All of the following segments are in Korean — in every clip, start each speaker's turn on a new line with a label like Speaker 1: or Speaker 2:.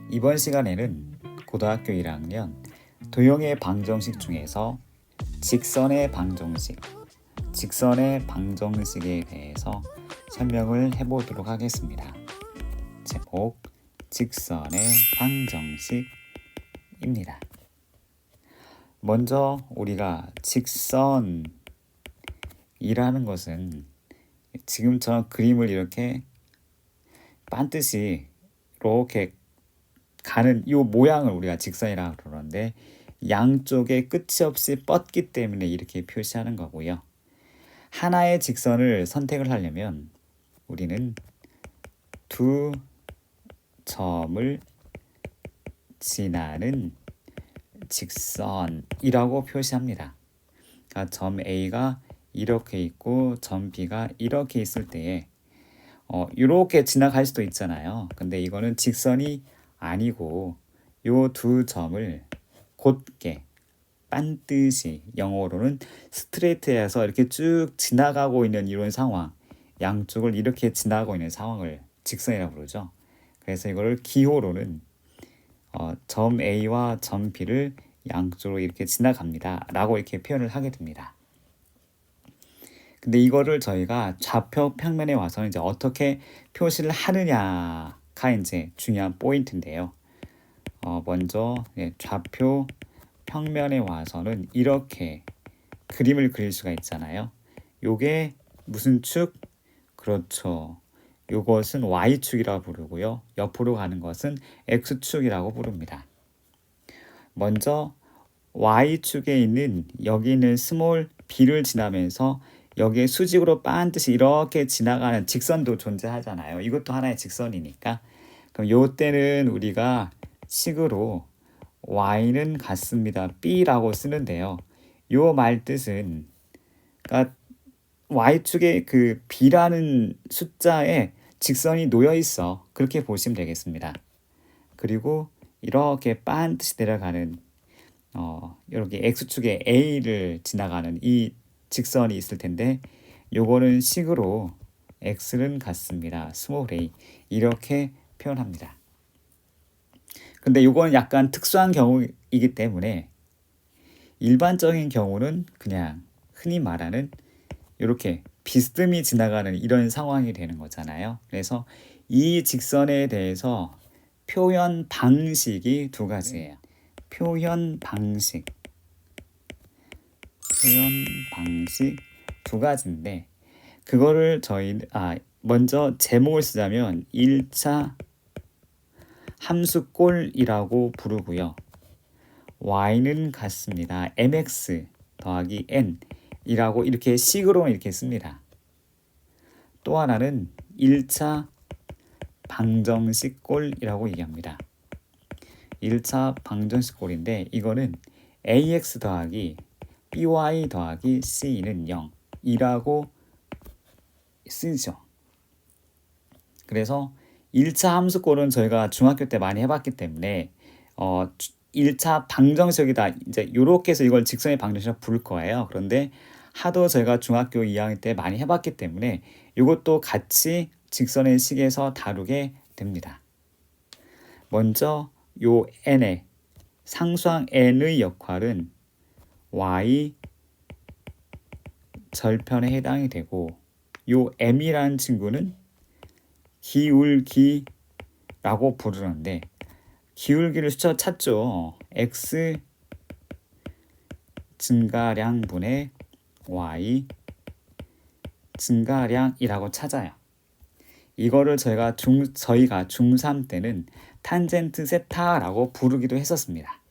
Speaker 1: 이번 시간에는 고등학교 1학년 도형의 방정식 중에서 직선의 방정식에 대해서 설명을 해보도록 하겠습니다. 제목, 직선의 방정식입니다. 먼저 우리가 직선이라는 것은 지금처럼 그림을 이렇게 반듯이 이렇게 가는 이 모양을 우리가 직선이라고 그러는데, 양쪽에 끝이 없이 뻗기 때문에 이렇게 표시하는 거고요. 하나의 직선을 선택을 하려면 우리는 두 점을 지나는 직선이라고 표시합니다. 그러니까 점 A가 이렇게 있고 점 B가 이렇게 있을 때에 이렇게 지나갈 수도 있잖아요. 근데 이거는 직선이 아니고 요 두 점을 곧게 반드시, 영어로는 스트레이트해서 이렇게 쭉 지나가고 있는 이런 상황, 양쪽을 이렇게 지나가고 있는 상황을 직선이라고 부르죠. 그래서 이거를 기호로는 점 A와 점 B를 양쪽으로 이렇게 지나갑니다 라고 이렇게 표현을 하게 됩니다. 근데 이거를 저희가 좌표 평면에 와서는 이제 어떻게 표시를 하느냐가 이제 중요한 포인트인데요. 먼저 좌표 평면에 와서는 이렇게 그림을 그릴 수가 있잖아요. 요게 무슨 축? 그렇죠. 요것은 Y축이라고 부르고요. 옆으로 가는 것은 X축이라고 부릅니다. 먼저 Y축에 있는 여기 있는 스몰 b를 지나면서 여기에 수직으로 반드시 이렇게 지나가는 직선도 존재하잖아요. 이것도 하나의 직선이니까. 그럼 요때는 우리가 식으로 y는 같습니다 b라고 쓰는데요. 요 말 뜻은, 그러니까 y축에 그 b라는 숫자에 직선이 놓여 있어, 그렇게 보시면 되겠습니다. 그리고 이렇게 반드시 내려가는 이렇게 x축에 a를 지나가는 이 직선이 있을 텐데, 요거는 식으로 x는 같습니다 스몰 a 이렇게 표현합니다. 근데 요거는 약간 특수한 경우이기 때문에 일반적인 경우는 그냥 흔히 말하는 이렇게 비스듬히 지나가는 이런 상황이 되는 거잖아요. 그래서 이 직선에 대해서 표현 방식이 두 가지예요. 표현 방식 두 가지인데, 그거를 먼저 제목을 쓰자면 1차 함수꼴이라고 부르고요. y는 같습니다 mx 더하기 n 이라고 이렇게 식으로 이렇게 씁니다. 또 하나는 1차 방정식꼴이라고 얘기합니다. 1차 방정식꼴인데, 이거는 ax 더하기 by 더하기 c는 0이라고 쓰죠. 그래서 1차 함수꼴은 저희가 중학교 때 많이 해봤기 때문에 1차 방정식이다, 이제 이렇게 해서 이걸 직선의 방정식이라고 부를 거예요. 그런데 하도 저희가 중학교 2학년 때 많이 해봤기 때문에 이것도 같이 직선의 식에서 다루게 됩니다. 먼저 요 n의 상수항 n의 역할은 y 절편에 해당이 되고, 요 m이라는 친구는 기울기라고 부르는데, 기울기를 숫자 찾죠. x 증가량분의 y 증가량이라고 찾아요. 이거를 저희가 중3 때는 탄젠트 세타라고 부르기도 했었습니다.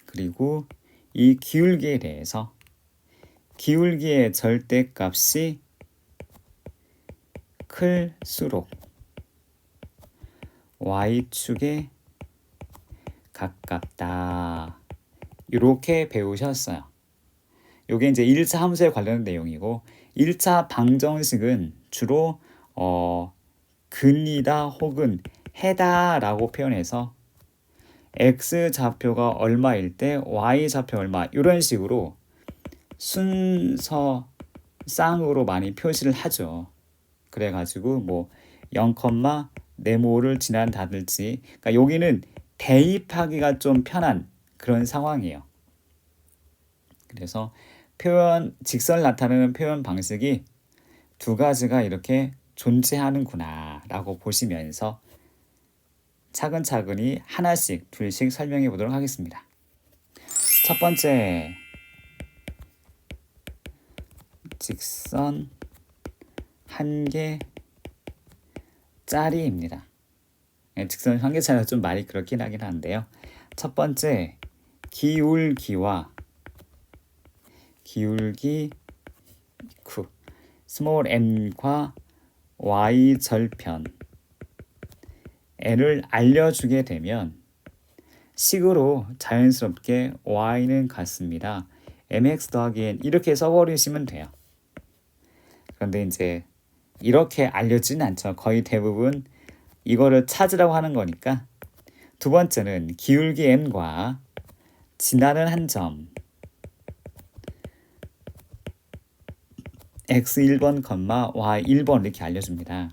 Speaker 1: 그리고 이 기울기에 대해서, 기울기의 절대값이 클수록 y축에 가깝다, 이렇게 배우셨어요. 이게 이제 1차 함수에 관련된 내용이고, 1차 방정식은 주로 근이다 혹은 해다라고 표현해서 x 좌표가 얼마일 때 y 좌표 얼마, 이런 식으로 순서쌍으로 많이 표시를 하죠. 그래가지고 뭐 0, 네모를 지나다든지, 그러니까 여기는 대입하기가 좀 편한 그런 상황이에요. 그래서 직선을 나타내는 표현 방식이 두 가지가 이렇게 존재하는구나 라고 보시면서 차근차근히 하나씩 둘씩 설명해 보도록 하겠습니다. 첫 번째, 직선 한 개짜리입니다. 직선 한 개짜리가 좀 말이 그렇긴 하긴 한데요. 첫 번째, 기울기와 기울기 스몰 n과 y 절편 n을 알려주게 되면 식으로 자연스럽게 y는 같습니다. mx 더하기 n 이렇게 써버리시면 돼요. 그런데 이제 이렇게 알려지는 않죠. 거의 대부분 이거를 찾으라고 하는 거니까 두 번째는 기울기 m과 지나는 한 점 x1번, y1번 이렇게 알려줍니다.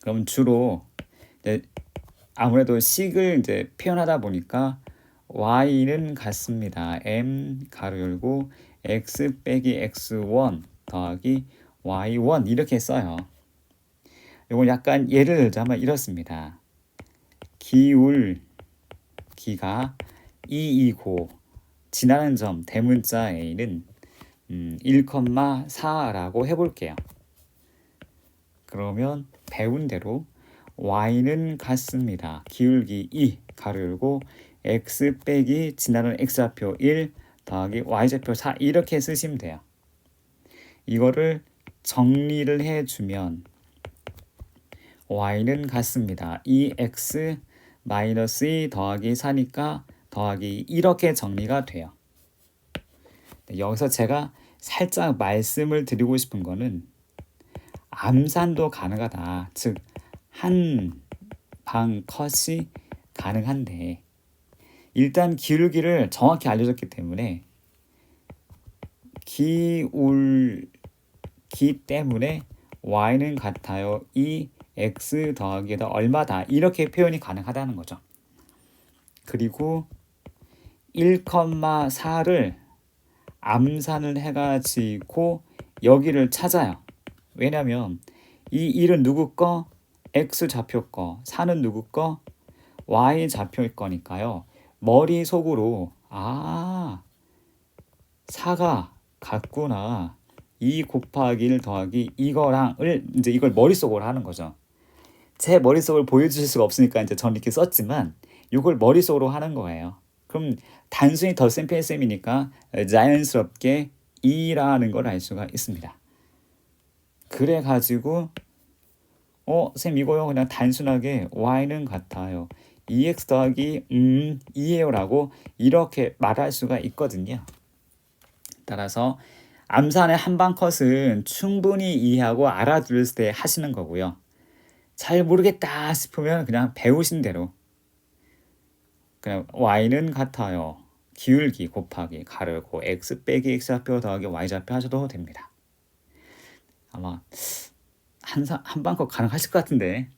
Speaker 1: 그럼 주로 이제 아무래도 식을 이제 표현하다 보니까 y는 같습니다. m 가로 열고 x 빼기 x1 더하기 y1 이렇게 써요. 이걸 약간 예를 들자면 이렇습니다. 기울기가 2이고 지나는 점 대문자 a는 1,4라고 해볼게요. 그러면 배운 대로 y는 같습니다. 기울기 2 가로 열고 x 빼기 지나는 x좌표 1 더하기 y좌표 4 이렇게 쓰시면 돼요. 이거를 정리를 해주면 y는 같습니다. 2x 마이너스 2 더하기 4니까 더하기 이렇게 정리가 돼요. 여기서 제가 살짝 말씀을 드리고 싶은 거는 암산도 가능하다. 즉 한 방 컷이 가능한데 일단 기울기를 정확히 알려줬기 때문에 기울기 때문에 y는 같아요. 이 x 더하기에다 얼마다 이렇게 표현이 가능하다는 거죠. 그리고 1,4를 암산을 해가지고 여기를 찾아요. 왜냐면 이 1은 누구 거? x 좌표 거. 4는 누구 거? y 좌표일 거니까요. 머릿속으로 4가 같구나. 2 곱하기 1 더하기 이거랑을 이제 이걸 머릿속으로 하는 거죠. 제 머릿속을 보여주실 수가 없으니까 이제 저는 이렇게 썼지만 이걸 머릿속으로 하는 거예요. 그럼 단순히 덧셈 뺄셈이니까 자연스럽게 2라는 걸 알 수가 있습니다. 그래가지고 쌤 이거요 그냥 단순하게 y는 같아요. 2x 더하기 2예요 라고 이렇게 말할 수가 있거든요. 따라서 암산의 한방 컷은 충분히 이해하고 알아들을 때 하시는 거고요. 잘 모르겠다 싶으면 그냥 배우신 대로 그냥 y는 같아요. 기울기 곱하기 가르고 x 빼기 x좌표 더하기 y좌표 하셔도 됩니다. 아마 한방 컷 가능하실 것 같은데.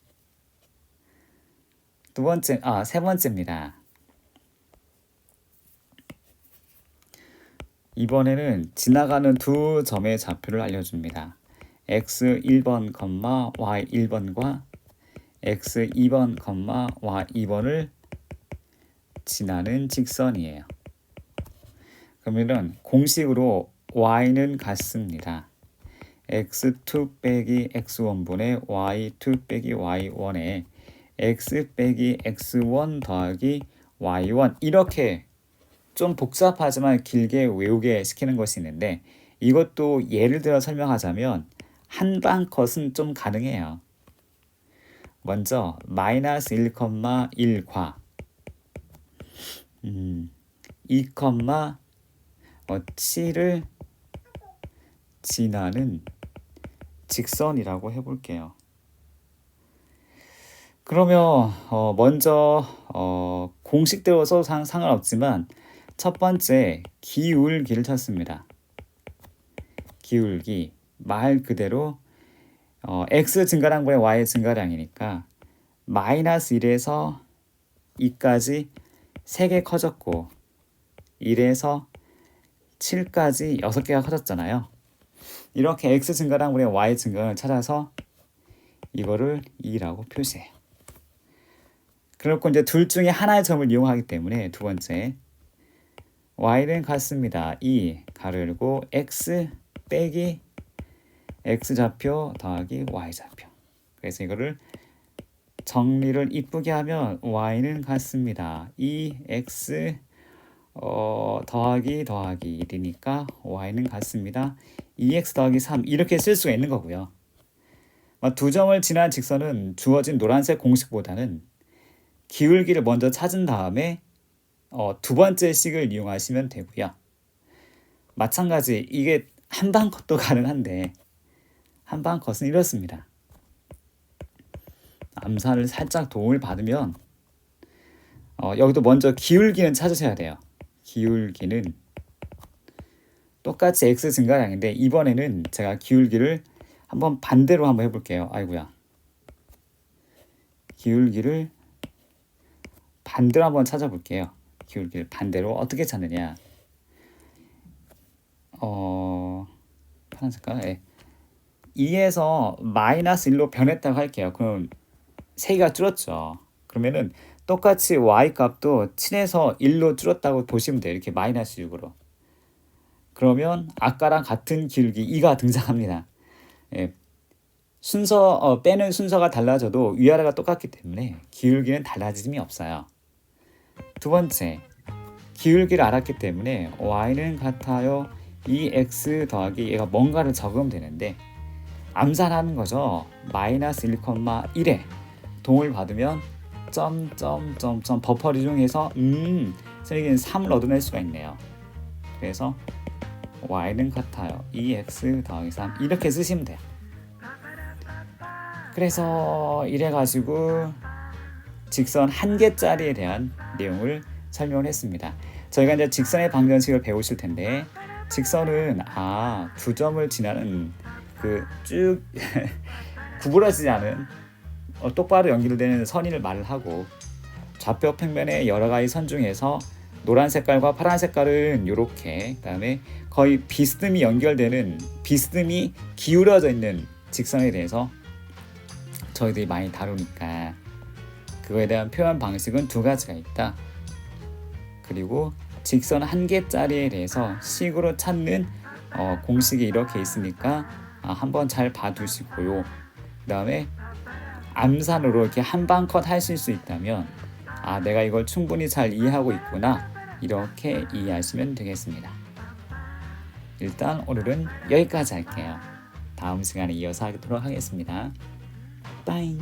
Speaker 1: 세 번째입니다. 이번에는 지나가는 두 점의 좌표를 알려줍니다. x1번, y1번과 x2번, y2번을 지나는 직선이에요. 그러면 공식으로 y는 같습니다. x2 빼기 x1분의 y2 빼기 y1에 x 빼기 x1 더하기 y1 이렇게 좀 복잡하지만 길게 외우게 시키는 것이 있는데 이것도 예를 들어 설명하자면 한방 컷은 좀 가능해요. 먼저 마이너스 1,1과 2,7을 지나는 직선이라고 해볼게요. 그러면 먼저 공식대로 써도 상관없지만 첫 번째 기울기를 찾습니다. 기울기 말 그대로 x 증가량분의 y 증가량이니까 마이너스 1에서 2까지 3개 커졌고 1에서 7까지 6개가 커졌잖아요. 이렇게 x 증가량분의 y 증가량을 찾아서 이거를 2라고 표시해요. 그렇고 이제 둘 중에 하나의 점을 이용하기 때문에 두 번째 y는 같습니다. 2 가로 열고 x 빼기 x좌표 더하기 y좌표. 그래서 이거를 정리를 이쁘게 하면 y는 같습니다. 2x 더하기 1이니까 y는 같습니다. 2x 더하기 3 이렇게 쓸 수가 있는 거고요. 두 점을 지난 직선은 주어진 노란색 공식보다는 기울기를 먼저 찾은 다음에 두 번째 식을 이용하시면 되고요. 마찬가지 이게 한방 컷도 가능한데 한방 컷은 이렇습니다. 암산을 살짝 도움을 받으면 여기도 먼저 기울기는 찾으셔야 돼요. 기울기는 똑같이 x 증가량인데 이번에는 제가 기울기를 한번 반대로 한번 해볼게요. 아이고야. 기울기를 반대로 한번 찾아볼게요. 기울기를 반대로 어떻게 찾느냐. 파란 색깔. 네. 2에서 마이너스 1로 변했다고 할게요. 그럼 3개가 줄었죠. 그러면은 똑같이 y 값도 7에서 1로 줄었다고 보시면 돼요. 이렇게 마이너스 6으로. 그러면 아까랑 같은 기울기 2가 등장합니다. 예. 순서 빼는 순서가 달라져도 위아래가 똑같기 때문에 기울기는 달라짐이 없어요. 두 번째, 기울기를 알았기 때문에 y는 같아요. 2x 더하기 얘가 뭔가를 적으면 되는데 암산하는 거죠. 마이너스 1,1에 동을 받으면 점점점점 버퍼리 중에서 선생님은 3을 얻어낼 수가 있네요. 그래서 y는 같아요. 2x 더하기 3 이렇게 쓰시면 돼요. 그래서 이래가지고 직선 한 개짜리에 대한 내용을 설명을 했습니다. 저희가 이제 직선의 방정식을 배우실 텐데 직선은 두 점을 지나는 그 쭉 구부러지지 않은 똑바로 연결되는 선을 말을 하고 좌표 평면의 여러 가지 선 중에서 노란 색깔과 파란 색깔은 이렇게 그다음에 거의 비스듬히 연결되는 비스듬히 기울어져 있는 직선에 대해서 저희들이 많이 다루니까 그거에 대한 표현 방식은 두 가지가 있다. 그리고 직선 한 개짜리에 대해서 식으로 찾는 공식이 이렇게 있으니까 한번 잘 봐두시고요. 그 다음에 암산으로 이렇게 한방 컷 하실 수 있다면 내가 이걸 충분히 잘 이해하고 있구나 이렇게 이해하시면 되겠습니다. 일단 오늘은 여기까지 할게요. 다음 시간에 이어서 하도록 하겠습니다. 빠잉.